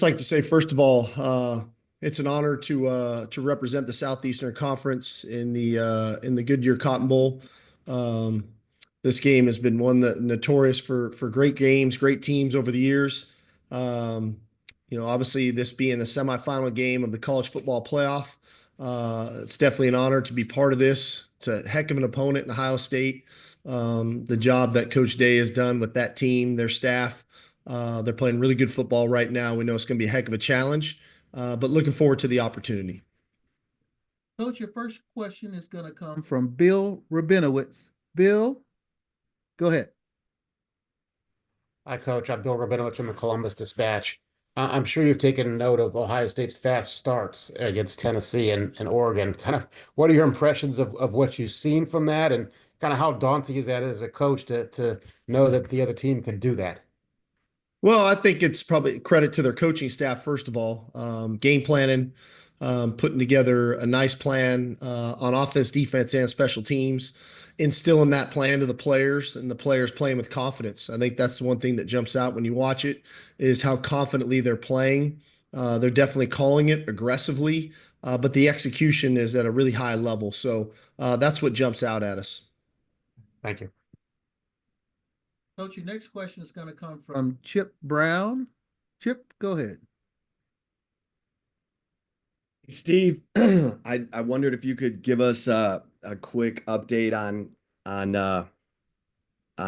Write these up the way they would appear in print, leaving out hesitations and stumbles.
just like to say, first of all, it's an honor to represent the Southeastern Conference in the Goodyear Cotton Bowl. Um, this game has been one that notorious for great games, great teams over the years. Um, Obviously, this being the semifinal game of the college football playoff, it's definitely an honor to be part of this. It's a heck of an opponent in Ohio State. The job that Coach Day has done with that team, their staff. They're playing really good football right now. We know it's going to be a heck of a challenge, but looking forward to the opportunity. Coach, your first question is going to come from Bill Rabinowitz. Bill, go ahead. Hi, Coach. I'm Bill Rabinowitz from the Columbus Dispatch. I'm sure you've taken note of Ohio State's fast starts against Tennessee and Oregon. Kind of what are your impressions of what you've seen from that, and kind of how daunting is that as a coach to know that the other team can do that? Well, I think it's probably credit to their coaching staff, first of all, game planning, putting together a nice plan on offense, defense, and special teams, instilling that plan to the players and the players playing with confidence. I think that's the one thing that jumps out when you watch it is how confidently they're playing. They're definitely calling it aggressively, but the execution is at a really high level. So that's what jumps out at us. Thank you. Coach, your next question is going to come from Chip Brown. Chip, go ahead. Steve, I wondered if you could give us a quick update on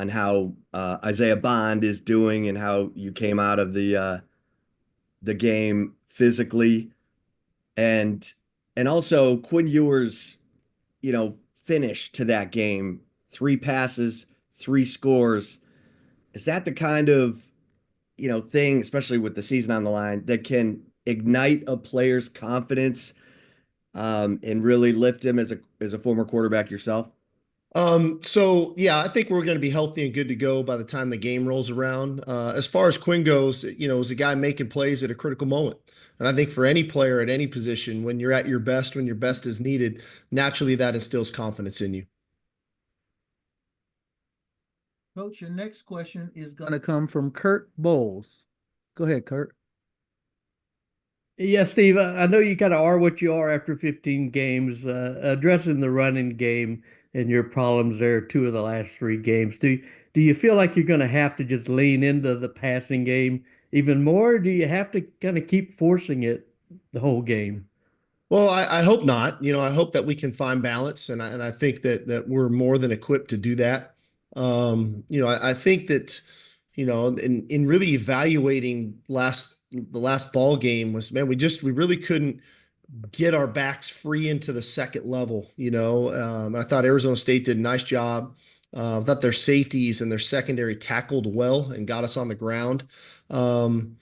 how Isaiah Bond is doing and how you came out of the game physically, and also Quinn Ewers, finish to that game, 3 passes, 3 scores. Is that the kind of thing, especially with the season on the line, that can ignite a player's confidence and really lift him as a former quarterback yourself? So yeah, I think we're going to be healthy and good to go by the time the game rolls around. As far as Quinn goes, is a guy making plays at a critical moment. And I think for any player at any position, when you're at your best, when your best is needed, naturally that instills confidence in you. Coach, your next question is going to come from Kurt Bowles. Go ahead, Kurt. Yeah, Steve, I know you kind of are what you are after 15 games, addressing the running game and your problems there 2 of the last 3 games. Do you feel like you're going to have to just lean into the passing game even more? Or do you have to kind of keep forcing it the whole game? Well, I hope not. I hope that we can find balance, and I think that we're more than equipped to do that. I think that, in really evaluating the last ball game was, man, we really couldn't get our backs free into the second level. I thought Arizona State did a nice job. I thought their safeties and their secondary tackled well and got us on the ground. And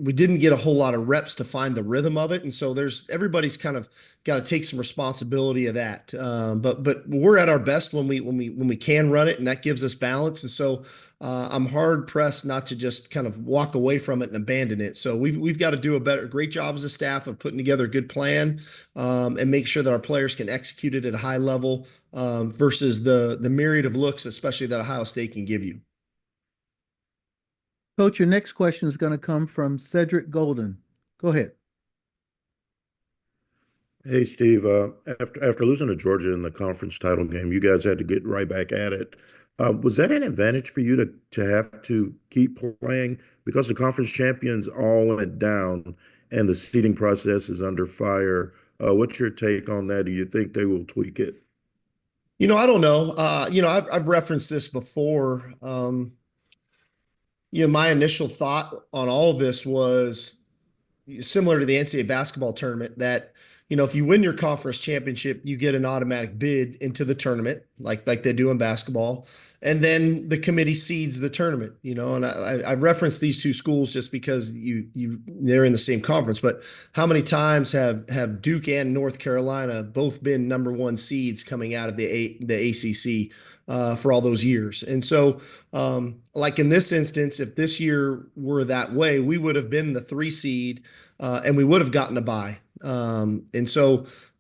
we didn't get a whole lot of reps to find the rhythm of it, and so everybody's kind of got to take some responsibility of that. But we're at our best when we can run it, and that gives us balance. And so I'm hard pressed not to just kind of walk away from it and abandon it. So we've got to do a great job as a staff of putting together a good plan and make sure that our players can execute it at a high level versus the myriad of looks, especially that Ohio State can give you. Coach, your next question is going to come from Cedric Golden. Go ahead. Hey, Steve. After losing to Georgia in the conference title game, you guys had to get right back at it. Was that an advantage for you to have to keep playing because the conference champions all went down and the seeding process is under fire? What's your take on that? Do you think they will tweak it? I don't know. I've referenced this before. My initial thought on all of this was similar to the NCAA basketball tournament that, if you win your conference championship, you get an automatic bid into the tournament, like they do in basketball. And then the committee seeds the tournament, and I've referenced these 2 schools just because they're in the same conference. But how many times have Duke and North Carolina both been number 1 seeds coming out of the ACC for all those years? And so, like in this instance, if this year were that way, we would have been the 3 seed and we would have gotten a bye.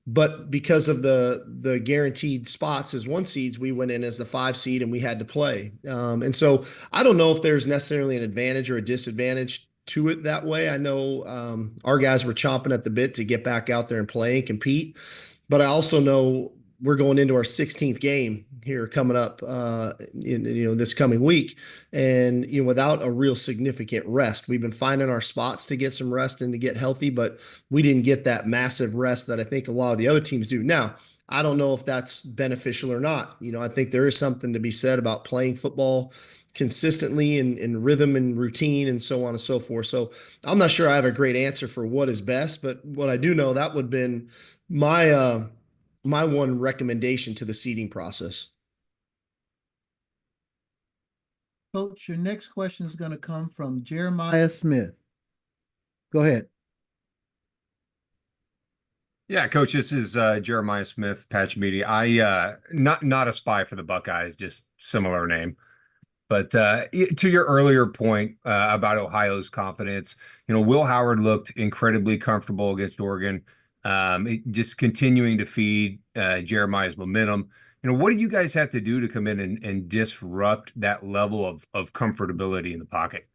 But because of the guaranteed spots as 1 seeds, we went in as the 5 seed and we had to play. And so I don't know if there's necessarily an advantage or a disadvantage to it that way. I know our guys were chomping at the bit to get back out there and play and compete, but I also know we're going into our 16th game here coming up in this coming week, and without a real significant rest. We've been finding our spots to get some rest and to get healthy, but we didn't get that massive rest that I think a lot of the other teams do. Now, I don't know if that's beneficial or not. I think there is something to be said about playing football consistently in rhythm and routine and so on and so forth. So I'm not sure I have a great answer for what is best, but what I do know, that would have been my one recommendation to the seeding process. Coach, your next question is going to come from Jeremiah Smith. Go ahead. Yeah, Coach, this is Jeremiah Smith, Patch Media. I not a spy for the Buckeyes, just similar name. But to your earlier point about Ohio's confidence, Will Howard looked incredibly comfortable against Oregon, just continuing to feed Jeremiah's momentum. What do you guys have to do to come in and disrupt that level of comfortability in the pocket?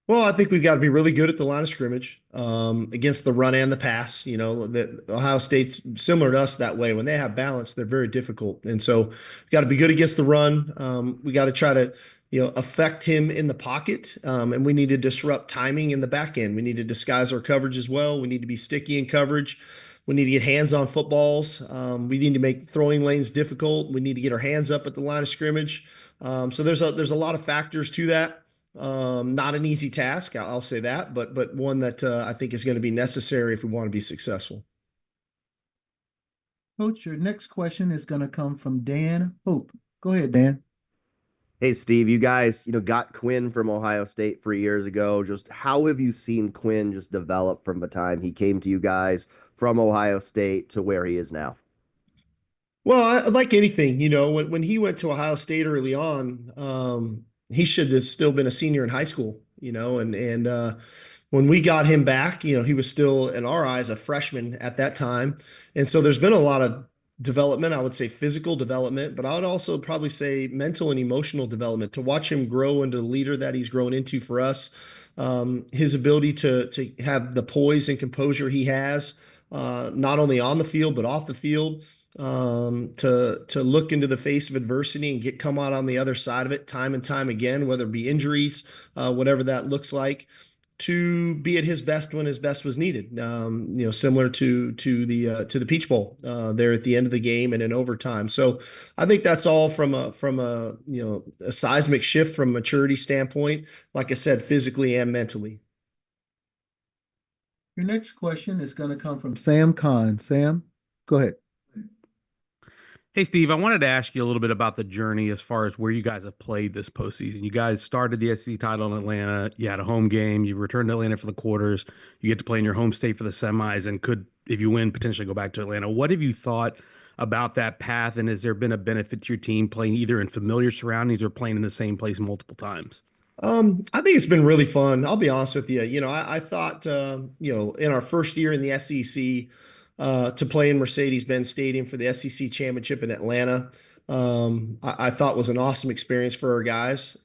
Well, I think we've got to be really good at the line of scrimmage against the run and the pass. That Ohio State's similar to us that way. When they have balance, they're very difficult. And so we've got to be good against the run. We got to try to, affect him in the pocket. And we need to disrupt timing in the back end. We need to disguise our coverage as well. We need to be sticky in coverage. We need to get hands on footballs. We need to make throwing lanes difficult. We need to get our hands up at the line of scrimmage. So there's a lot of factors to that. Not an easy task, I'll say that, but one that I think is going to be necessary if we want to be successful. Coach, your next question is going to come from Dan Hope. Go ahead, Dan. Hey, Steve, you guys, got Quinn from Ohio State 3 years ago. Just how have you seen Quinn just develop from the time he came to you guys from Ohio State to where he is now? Well, like anything, when he went to Ohio State early on, he should have still been a senior in high school, and when we got him back, he was still, in our eyes, a freshman at that time. And so there's been a lot of development, I would say physical development, but I would also probably say mental and emotional development to watch him grow into the leader that he's grown into for us. His ability to have the poise and composure he has, not only on the field, but off the field, to look into the face of adversity and come out on the other side of it time and time again, whether it be injuries, whatever that looks like, to be at his best when his best was needed. Similar to the Peach Bowl there at the end of the game and in overtime. So I think that's all from a seismic shift from maturity standpoint, like I said, physically and mentally. Your next question is going to come from Sam Kahn. Sam, go ahead. Hey, Steve, I wanted to ask you a little bit about the journey as far as where you guys have played this postseason. You guys started the SEC title in Atlanta. You had a home game. You returned to Atlanta for the quarters. You get to play in your home state for the semis and could, if you win, potentially go back to Atlanta. What have you thought about that path? And has there been a benefit to your team playing either in familiar surroundings or playing in the same place multiple times? I think it's been really fun. I'll be honest with you. I thought, in our first year in the SEC, to play in Mercedes-Benz Stadium for the SEC championship in Atlanta, I thought was an awesome experience for our guys.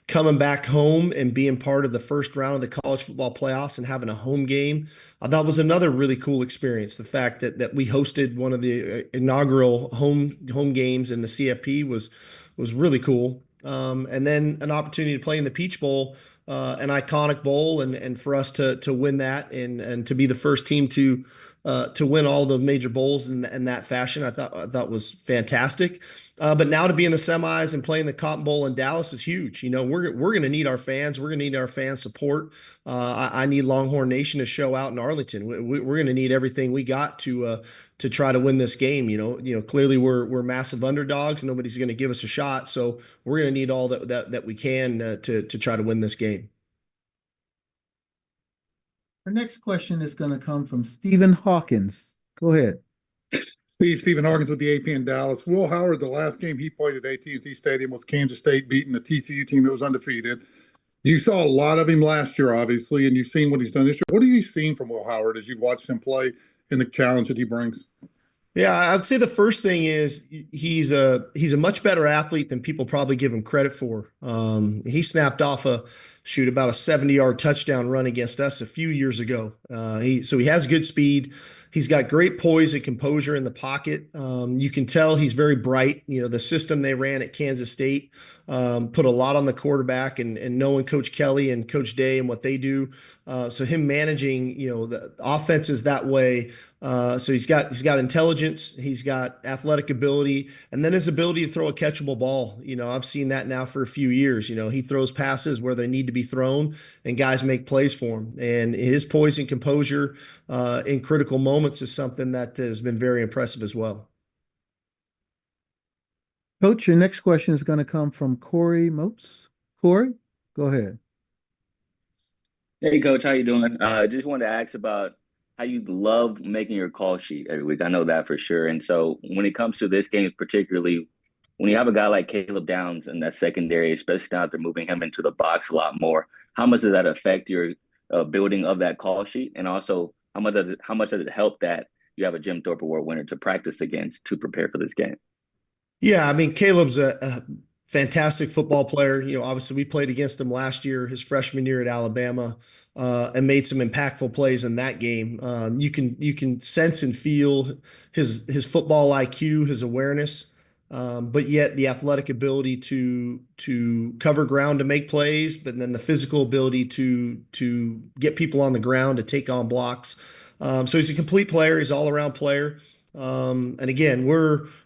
Coming back home and being part of the first round of the college football playoffs and having a home game, I thought was another really cool experience. The fact that we hosted one of the inaugural home games in the CFP was really cool. And then an opportunity to play in the Peach Bowl, an iconic bowl, and for us to win that and to be the first team to win all the major bowls in that fashion, I thought was fantastic. But now to be in the semis and play in the Cotton Bowl in Dallas is huge. We're going to need our fans. We're going to need our fan support. I need Longhorn Nation to show out in Arlington. We're going to need everything we got to try to win this game. Clearly we're massive underdogs. Nobody's going to give us a shot. So we're going to need all that we can to try to win this game. Our next question is going to come from Stephen Hawkins. Go ahead. Stephen Hawkins with the AP in Dallas. Will Howard, the last game he played at AT&T Stadium was Kansas State beating a TCU team that was undefeated. You saw a lot of him last year, obviously, and you've seen what he's done this year. What have you seen from Will Howard as you've watched him play and the challenge that he brings? Yeah, I'd say the first thing is he's a much better athlete than people probably give him credit for. He snapped off a about a 70-yard touchdown run against us a few years ago. So he has good speed. He's got great poise and composure in the pocket. You can tell he's very bright. The system they ran at Kansas State put a lot on the quarterback, and knowing Coach Kelly and Coach Day and what they do. So him managing, the offenses that way. So he's got intelligence, he's got athletic ability, and then his ability to throw a catchable ball. I've seen that now for a few years. He throws passes where they need to be thrown, and guys make plays for him. And his poise and composure in critical moments is something that has been very impressive as well. Coach, your next question is going to come from Corey Moats. Corey, go ahead. Hey, Coach, how you doing? Just wanted to ask about how you love making your call sheet every week. I know that for sure. And so when it comes to this game, particularly when you have a guy like Caleb Downs in that secondary, especially now they're moving him into the box a lot more, how much does that affect your building of that call sheet? And also, how much does it help that you have a Jim Thorpe Award winner to practice against to prepare for this game? Yeah, I mean, Caleb's a fantastic football player. Obviously we played against him last year, his freshman year at Alabama, and made some impactful plays in that game. You can sense and feel his football IQ, his awareness, but yet the athletic ability to cover ground to make plays, but then the physical ability to get people on the ground to take on blocks. So he's a complete player. He's all around player. And again,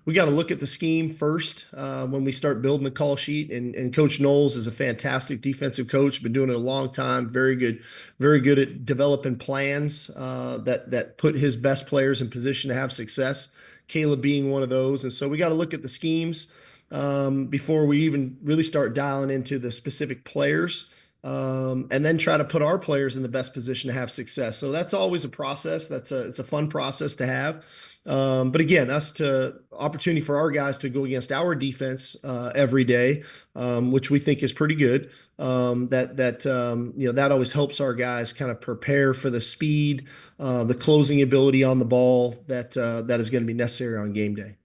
we got to look at the scheme first when we start building the call sheet. And Coach Knowles is a fantastic defensive coach, been doing it a long time. Very good at developing plans that put his best players in position to have success. Caleb being one of those. And so we got to look at the schemes before we even really start dialing into the specific players. And then try to put our players in the best position to have success. So that's always a process. It's a fun process to have. But again, opportunity for our guys to go against our defense every day, which we think is pretty good. That always helps our guys kind of prepare for the speed, the closing ability on the ball that is going to be necessary on game day.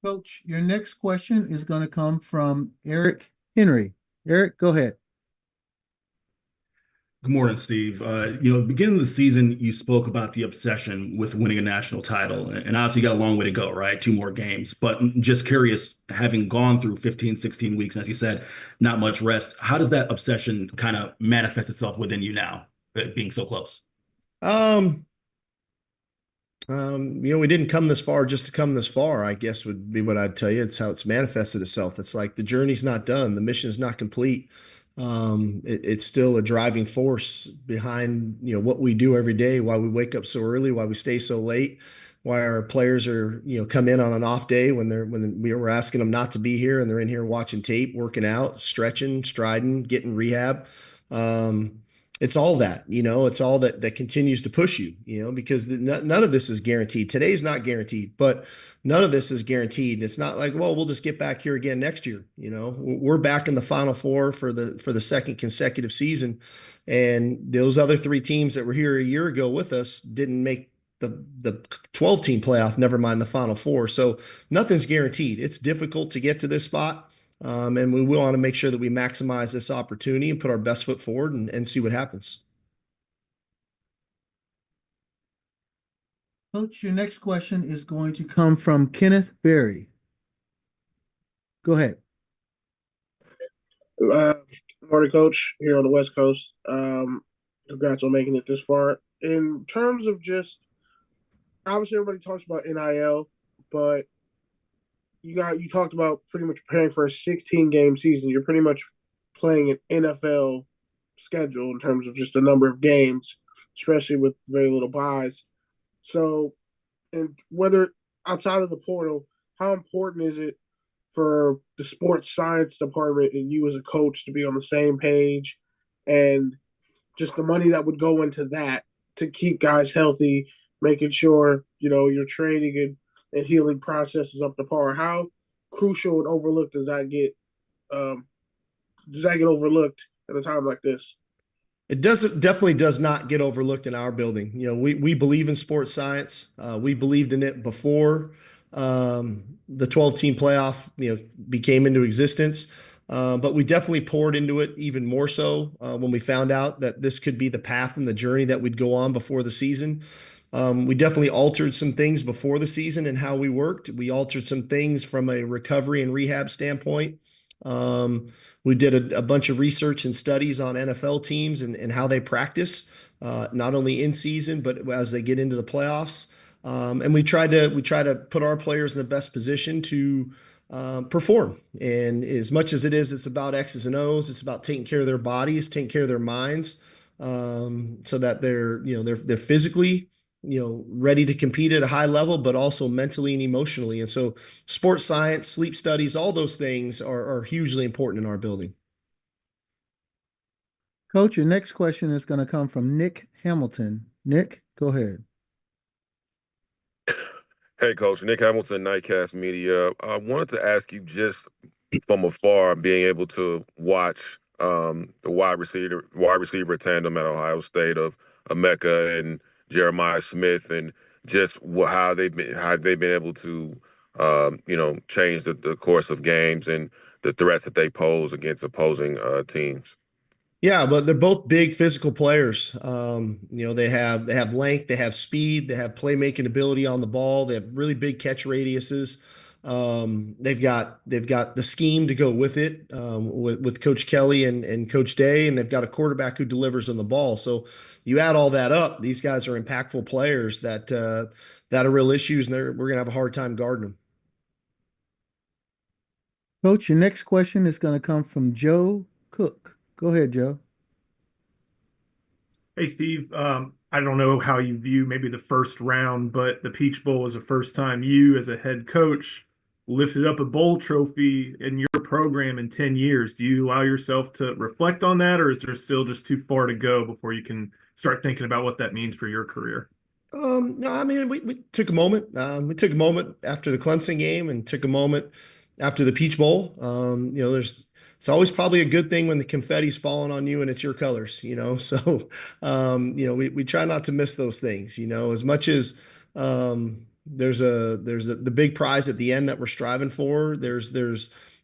Coach, your next question is going to come from Eric Henry. Eric, go ahead. Good morning, Steve. Beginning of the season, you spoke about the obsession with winning a national title, and obviously you got a long way to go, right? 2 more games, but just curious, having gone through 15, 16 weeks, and as you said, not much rest, how does that obsession kind of manifest itself within you now, being so close? We didn't come this far just to come this far, I guess would be what I'd tell you. It's how it's manifested itself. It's like the journey's not done. The mission is not complete. It's still a driving force behind, what we do every day, why we wake up so early, why we stay so late, why our players are, come in on an off day when we were asking them not to be here and they're in here watching tape, working out, stretching, striding, getting rehab. It's all that, it's all that continues to push you, because none of this is guaranteed. Today's not guaranteed, but none of this is guaranteed. It's not like, well, we'll just get back here again next year. We're back in the Final Four for the second consecutive season. And those other 3 teams that were here a year ago with us didn't make the 12-team playoff, never mind the Final Four. So nothing's guaranteed. It's difficult to get to this spot. And we want to make sure that we maximize this opportunity and put our best foot forward and see what happens. Coach, your next question is going to come from Kenneth Berry. Go ahead. Morning, Coach, here on the West Coast. Congrats on making it this far. In terms of just, obviously everybody talks about NIL, but you talked about pretty much preparing for a 16-game season. You're pretty much playing an NFL schedule in terms of just the number of games, especially with very little buys. So, and whether outside of the portal, how important is it for the sports science department and you as a coach to be on the same page, and just the money that would go into that to keep guys healthy, making sure, your training and healing process is up to par? How crucial and overlooked does that get overlooked at a time like this? It definitely does not get overlooked in our building. We believe in sports science. We believed in it before the 12-team playoff, became into existence. But we definitely poured into it even more so when we found out that this could be the path and the journey that we'd go on before the season. We definitely altered some things before the season and how we worked. We altered some things from a recovery and rehab standpoint. We did a bunch of research and studies on NFL teams and how they practice, not only in season, but as they get into the playoffs. And we try to put our players in the best position to perform. And as much as it's about X's and O's, it's about taking care of their bodies, taking care of their minds, so that they're physically, ready to compete at a high level, but also mentally and emotionally. And so sports science, sleep studies, all those things are hugely important in our building. Coach, your next question is going to come from Nick Hamilton. Nick, go ahead. Hey, Coach. Nick Hamilton, Nightcast Media. I wanted to ask you, just from afar, being able to watch the wide receiver tandem at Ohio State of Emeka and Jeremiah Smith, and just how they've been able to change the course of games and the threats that they pose against opposing teams. Yeah, but they're both big physical players. They have length, they have speed, they have playmaking ability on the ball. They have really big catch radiuses. They've got the scheme to go with it, with Coach Kelly and Coach Day, and they've got a quarterback who delivers on the ball. So you add all that up, these guys are impactful players that are real issues, and we're gonna have a hard time guarding them. Coach, your next question is going to come from Joe Cook. Go ahead, Joe. Hey, Steve. I don't know how you view maybe the first round, but the Peach Bowl was the first time you, as a head coach, lifted up a bowl trophy in your program in 10 years. Do you allow yourself to reflect on that, or is there still just too far to go before you can start thinking about what that means for your career? No, I mean, we took a moment. We took a moment after the Clemson game and took a moment after the Peach Bowl. It's always probably a good thing when the confetti's falling on you and it's your colors, So, we try not to miss those things, as much as there's the big prize at the end that we're striving for. There's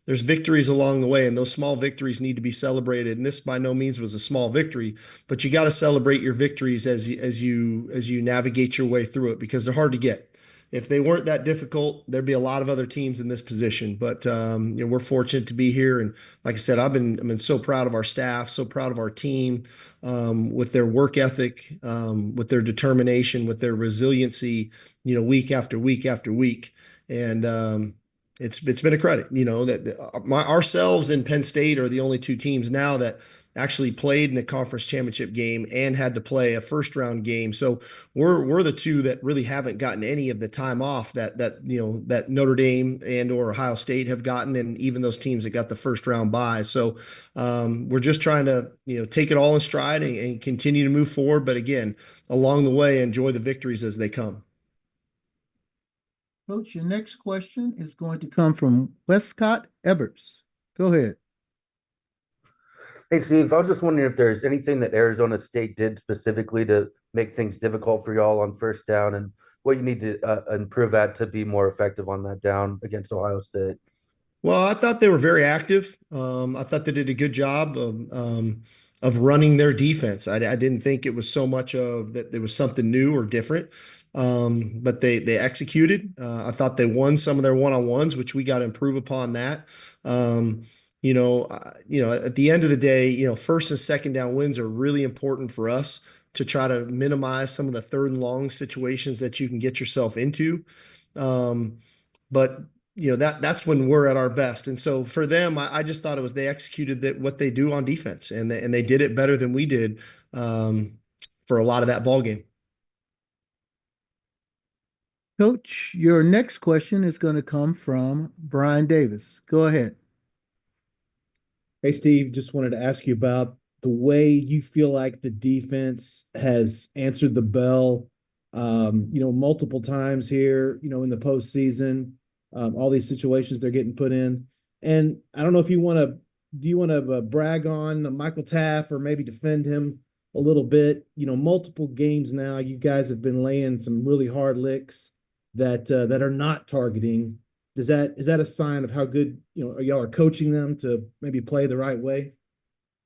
victories along the way, and those small victories need to be celebrated. And this by no means was a small victory, but you got to celebrate your victories as you navigate your way through it, because they're hard to get. If they weren't that difficult, there'd be a lot of other teams in this position. But we're fortunate to be here, and like I said, I've been so proud of our staff, so proud of our team, with their work ethic, with their determination, with their resiliency, week after week after week, and it's been a credit. Ourselves and Penn State are the only two teams now that actually played in a conference championship game and had to play a first round game. So we're the two that really haven't gotten any of the time off that Notre Dame and or Ohio State have gotten, and even those teams that got the first round bye. So we're just trying to take it all in stride and continue to move forward. But again, along the way, enjoy the victories as they come. Coach, your next question is going to come from Westcott Eberts. Go ahead. Hey, Steve, I was just wondering if there's anything that Arizona State did specifically to make things difficult for y'all on first down, and what you need to improve at to be more effective on that down against Ohio State. Well, I thought they were very active. I thought they did a good job of running their defense. I didn't think it was so much of that there was something new or different, but they executed. I thought they won some of their one-on-ones, which we got to improve upon that. At the end of the day, first and second down wins are really important for us to try to minimize some of the third and long situations that you can get yourself into. But that's when we're at our best. And so for them, I just thought they executed what they do on defense, and they did it better than we did for a lot of that ball game. Coach, your next question is going to come from Brian Davis. Go ahead. Hey, Steve, just wanted to ask you about the way you feel like the defense has answered the bell, multiple times here, in the postseason, all these situations they're getting put in. And I don't know if do you want to brag on Michael Taft or maybe defend him a little bit? Multiple games now, you guys have been laying some really hard licks that are not targeting is that a sign of how good, y'all are coaching them to maybe play the right way?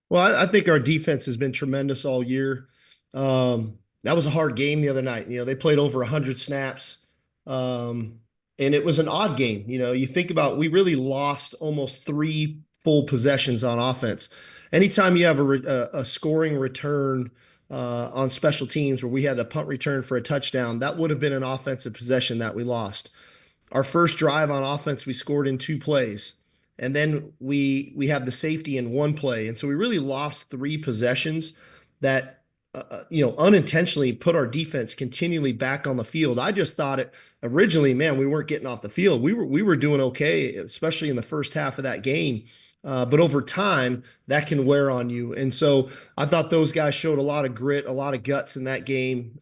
Well, I think our defense has been tremendous all year. That was a hard game the other night. They played over 100 snaps. And it was an odd game. You think about, we really lost almost 3 full possessions on offense. Anytime you have a scoring return on special teams where we had a punt return for a touchdown, that would have been an offensive possession that we lost. Our first drive on offense, we scored in 2 plays. And then we have the safety in 1 play. And so we really lost 3 possessions that unintentionally put our defense continually back on the field. I just thought it originally, man, we weren't getting off the field. We were doing okay, especially in the first half of that game. But over time, that can wear on you. And so I thought those guys showed a lot of grit, a lot of guts in that game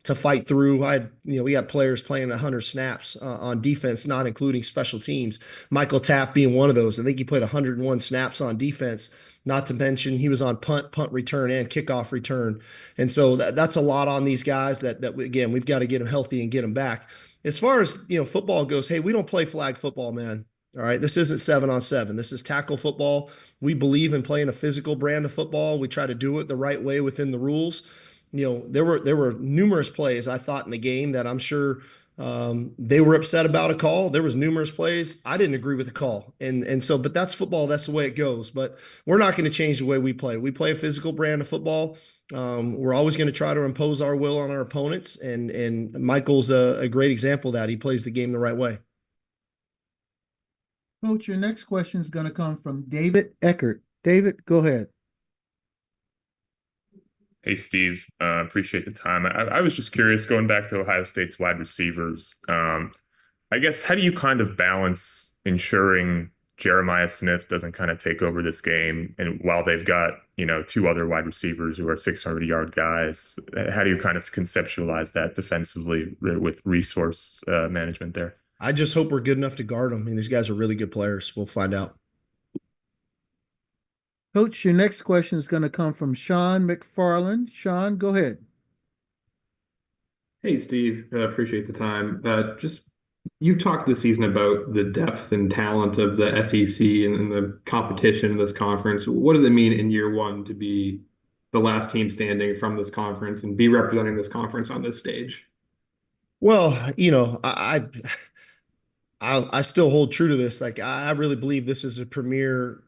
to fight through. We had players playing 100 snaps on defense, not including special teams. Michael Taft being one of those. I think he played 101 snaps on defense. Not to mention he was on punt return, and kickoff return. And so that's a lot on these guys that again, we've got to get them healthy and get them back. As far as, football goes, hey, we don't play flag football, man. All right. This isn't 7-on-7. This is tackle football. We believe in playing a physical brand of football. We try to do it the right way within the rules. There were numerous plays I thought in the game that I'm sure they were upset about a call. There was numerous plays. I didn't agree with the call. And so, but that's football. That's the way it goes. But we're not going to change the way we play. We play a physical brand of football. We're always going to try to impose our will on our opponents. And Michael's a great example of that. He plays the game the right way. Coach, your next question is going to come from David Eckert. David, go ahead. Hey, Steve, appreciate the time. I was just curious, going back to Ohio State's wide receivers, I guess, how do you kind of balance ensuring Jeremiah Smith doesn't kind of take over this game? And while they've got, 2 other wide receivers who are 600-yard guys, how do you kind of conceptualize that defensively with resource management there? I just hope we're good enough to guard them. I mean, these guys are really good players. We'll find out. Coach, your next question is going to come from Sean McFarland. Sean, go ahead. Hey, Steve. Appreciate the time. You've talked this season about the depth and talent of the SEC and the competition in this conference. What does it mean in year 1 to be the last team standing from this conference and be representing this conference on this stage? Well, I still hold true to this. Like, I really believe this is a premier,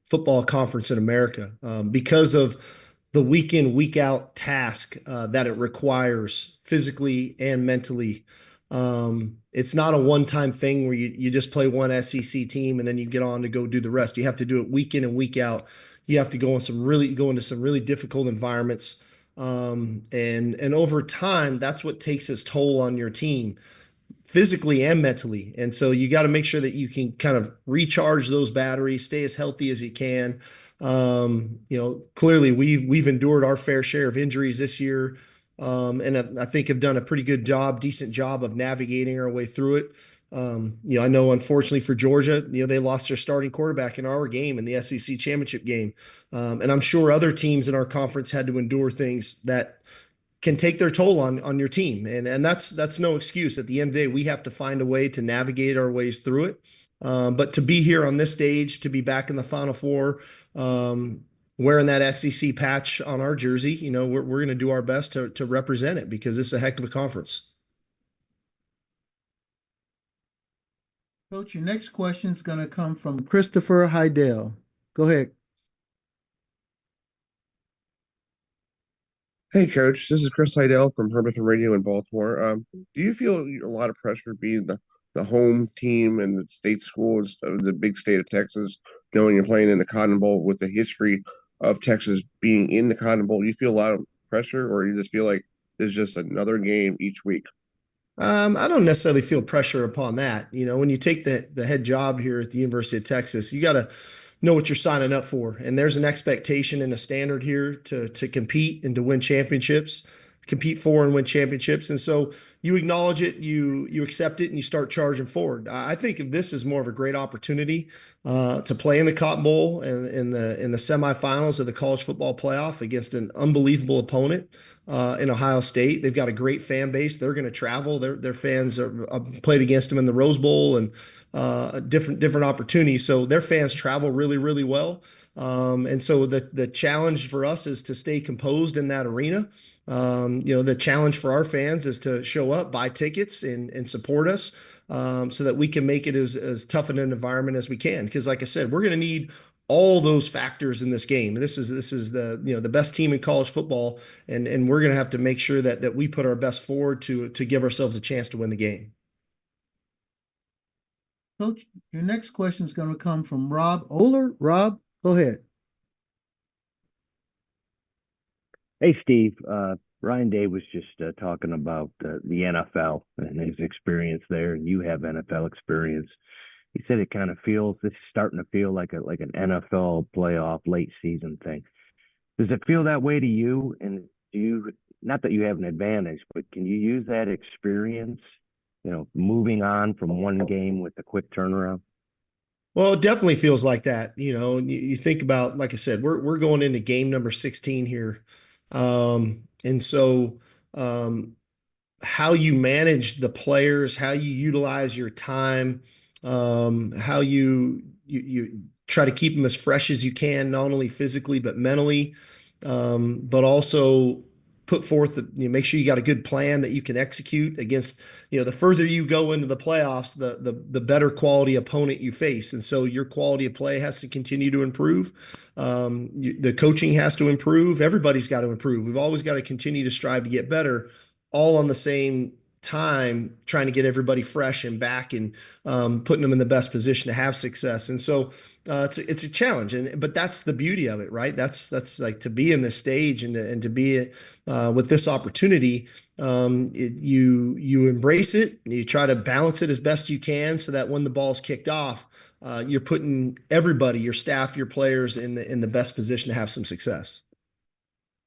football conference in America because of the week in, week out task that it requires physically and mentally. It's not a one-time thing where you just play one SEC team and then you get on to go do the rest. You have to do it week in and week out. You have to go into some really difficult environments. And over time, that's what takes its toll on your team, physically and mentally. And so you got to make sure that you can kind of recharge those batteries, stay as healthy as you can. Clearly we've endured our fair share of injuries this year. And I think have done a pretty good job, decent job of navigating our way through it. I know unfortunately for Georgia, they lost their starting quarterback in our game in the SEC championship game. And I'm sure other teams in our conference had to endure things that can take their toll on your team. And that's no excuse. At the end of the day, we have to find a way to navigate our ways through it. But to be here on this stage, to be back in the Final Four, wearing that SEC patch on our jersey, we're going to do our best to represent it because it's a heck of a conference. Coach, your next question is going to come from Christopher Heidel. Go ahead. Hey, Coach, this is Chris Heidel from Herbertson Radio in Baltimore. Do you feel a lot of pressure being the home team and the state schools of the big state of Texas going and playing in the Cotton Bowl with the history of Texas being in the Cotton Bowl? Do you feel a lot of pressure, or you just feel like there's just another game each week? I don't necessarily feel pressure upon that. When you take the head job here at the University of Texas, you got to know what you're signing up for. And there's an expectation and a standard here to compete and to win championships, compete for and win championships. And so you acknowledge it, you accept it, and you start charging forward. I think of this as more of a great opportunity to play in the Cotton Bowl and in the semifinals of the college football playoff against an unbelievable opponent in Ohio State. They've got a great fan base. They're going to travel. Their fans are played against them in the Rose Bowl and different opportunities. So their fans travel really, really well. And so the challenge for us is to stay composed in that arena. The challenge for our fans is to show up, buy tickets, and support us, so that we can make it as tough an environment as we can. Because, like I said, we're going to need all those factors in this game. This is the best team in college football, and we're going to have to make sure that we put our best forward to give ourselves a chance to win the game. Coach, your next question is going to come from Rob Oler. Rob, go ahead. Hey, Steve. Ryan Day was just talking about the NFL and his experience there, and you have NFL experience. He said it kind of feels, this is starting to feel like an NFL playoff late season thing. Does it feel that way to you? And do you, not that you have an advantage, but can you use that experience, moving on from one game with a quick turnaround? Well, it definitely feels like that. You think about, like I said, we're going into game number 16 here. And so how you manage the players, how you utilize your time, how you try to keep them as fresh as you can, not only physically but mentally, but also put forth make sure you got a good plan that you can execute against, the further you go into the playoffs, the better quality opponent you face. And so your quality of play has to continue to improve. The coaching has to improve. Everybody's got to improve. We've always got to continue to strive to get better, all on the same time, trying to get everybody fresh and back and putting them in the best position to have success. And so it's a challenge, but that's the beauty of it, right? That's like, to be in this stage and to be with this opportunity, you embrace it, and you try to balance it as best you can, so that when the ball's kicked off, you're putting everybody, your staff, your players, in the best position to have some success.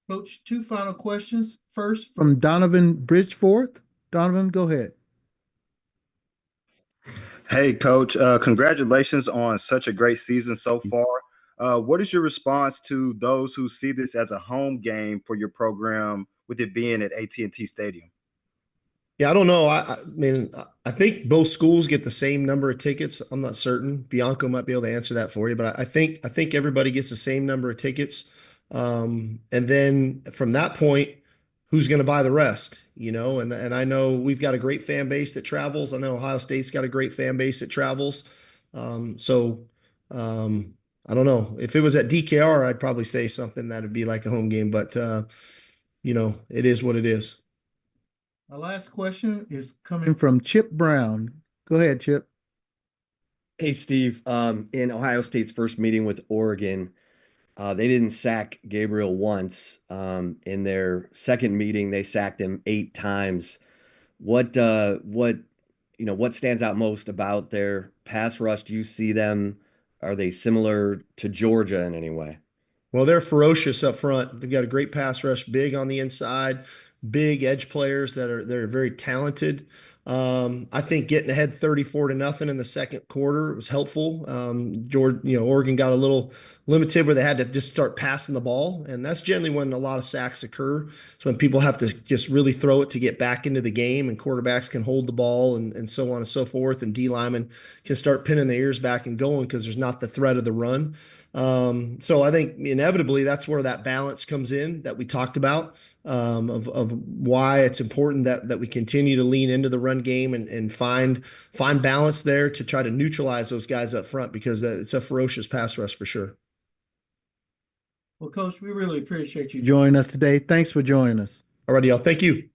Coach, two final questions. First, from Donovan Bridgeforth. Donovan, go ahead. Hey, Coach. Congratulations on such a great season so far. What is your response to those who see this as a home game for your program, with it being at AT&T Stadium? Yeah, I don't know. I mean, I think both schools get the same number of tickets. I'm not certain. Bianco might be able to answer that for you, but I think everybody gets the same number of tickets. And then from that point, who's going to buy the rest? And I know we've got a great fan base that travels. I know Ohio State's got a great fan base that travels. So I don't know. If it was at DKR, I'd probably say something that'd be like a home game, but it is what it is. Our last question is coming from Chip Brown. Go ahead, Chip. Hey, Steve. In Ohio State's first meeting with Oregon, they didn't sack Gabriel once. In their second meeting, they sacked him 8 times. What stands out most about their pass rush? Do you see them? Are they similar to Georgia in any way? Well, they're ferocious up front. They've got a great pass rush, big on the inside, big edge players they're very talented. I think getting ahead 34-0 in the second quarter was helpful. Oregon got a little limited where they had to just start passing the ball, and that's generally when a lot of sacks occur. So when people have to just really throw it to get back into the game, and quarterbacks can hold the ball and so on and so forth, and D linemen can start pinning their ears back and going because there's not the threat of the run. So I think inevitably that's where that balance comes in that we talked about, of why it's important that we continue to lean into the run game and find balance there to try to neutralize those guys up front, because it's a ferocious pass rush for sure. Well, Coach, we really appreciate you joining us today. Thanks for joining us. All righty, y'all. Thank you.